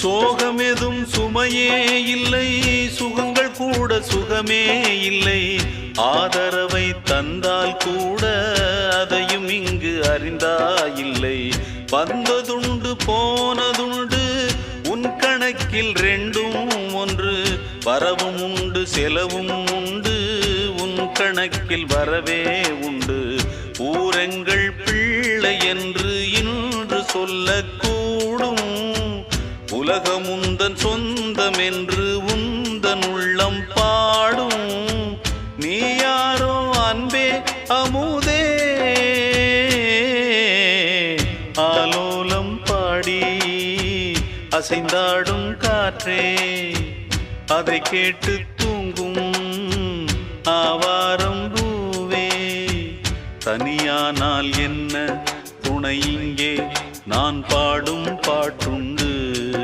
சோகமெதும் சுமையே இல்லை, சுகங்கள் கூட சுகமே இல்லை. ஆதரவை தந்தால் கூட அதையும் இங்கு அறிந்தாயில்லை. வந்ததுண்டு போனதுண்டு உன் கணக்கில் ரெண்டும் ஒன்று. வரவும் உண்டு செலவும் உண்டு, உன் கணக்கில் வரவே உண்டு. ஊரெங்கள் பிள்ளை என்று இன்று சொல்லக்கூடும். உலகம் உந்தன் சொந்தம் என்று உந்தன் உள்ளம் பாடும். நீ யாரோ அன்பே அமுதே, ஆலோலம் பாடி அசைந்தாடும் காற்றே, அதை கேட்டு தூங்கும் ஆவாரம் பூவே. தனியானால் என்ன துணை இங்கே, நான் பாடும்